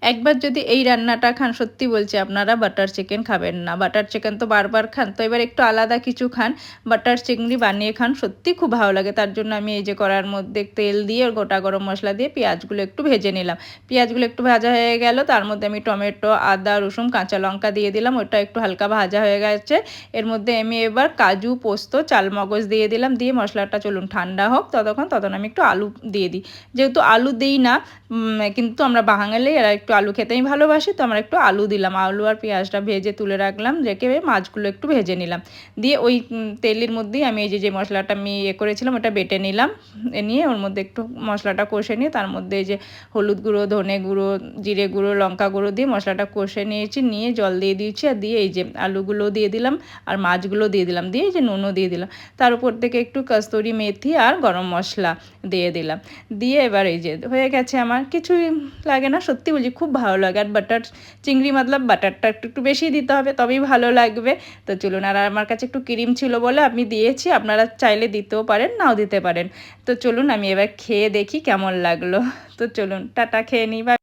একবার যদি এই রান্নাটা খান, সত্যি বলছি আপনারা বাটার চিকেন খাবেন না। বাটার চিকেন তো বারবার খান, তো এবার একটু আলাদা কিছু খান, বাটার চিংড়ি বানিয়ে খান, সত্যি খুব ভালো লাগে। তার জন্য আমি এই যে কড়ার মধ্যে তেল দিয়ে গোটা গরম মশলা দিয়ে পেঁয়াজগুলো একটু ভেজে নিলাম। পেঁয়াজগুলো একটু ভাজা হয়ে গেল, তার মধ্যে আমি টমেটো, আদা, রসুন, কাঁচা লঙ্কা দিয়ে দিলাম, ওটা একটু হালকা ভাজা হয়ে গেছে। এর মধ্যে আমি এবার কাজু, পোস্ত, চালমগজ দিয়ে দিলাম, দিয়ে মশলাটা চলুন ঠান্ডা হোক ততক্ষণ আমি একটু আলু দিয়ে দিই। যেহেতু আলু দিই না, কিন্তু আমরা বাঙালি এরা একটু আলু খেতেই ভালোবাসি, তো আমরা একটু আলু দিলাম। আলু আর পেঁয়াজটা ভেজে তুলে রাখলাম, রেখে মাছগুলো একটু ভেজে নিলাম। দিয়ে ওই তেলের মধ্যেই আমি এই যে মশলাটা আমি করেছিলাম ওটা বেটে নিলাম। নিয়ে ওর মধ্যে একটু মশলাটা কষে নিয়ে তার মধ্যে এই যে হলুদ গুঁড়ো, ধনে গুঁড়ো, জিরে গুঁড়ো, লঙ্কা গুঁড়ো দিয়ে মশলাটা কষে নিয়েছি, নিয়ে জল দিয়ে দিয়েছি, আর দিয়ে এই যে আলুগুলো দিয়ে দিলাম আর মাছগুলো দিয়ে দিলাম, দিয়ে এই যে নুনও দিয়ে দিলাম। তার উপর থেকে একটু কস্তুরি মেথি আর গরম মশলা দিয়ে দিলাম। দিয়ে এবার এই যে হয়ে গেছে, আমার কিছুই লাগে না, সত্যি বলছি খুব ভালো লাগে। আর বাটার চিংড়ি মতলব বাটারটা একটু একটু বেশি দিতে হবে, তবেই ভালো লাগবে। তো চলুন, আর আমার কাছে একটু ক্রিম ছিল বলে আমি দিয়েছি, আপনারা চাইলে দিতেও পারেন, নাও দিতে পারেন। তো চলুন আমি এবার খেয়ে দেখি কেমন লাগলো। তো চলুন টাটা, খেয়ে নিই।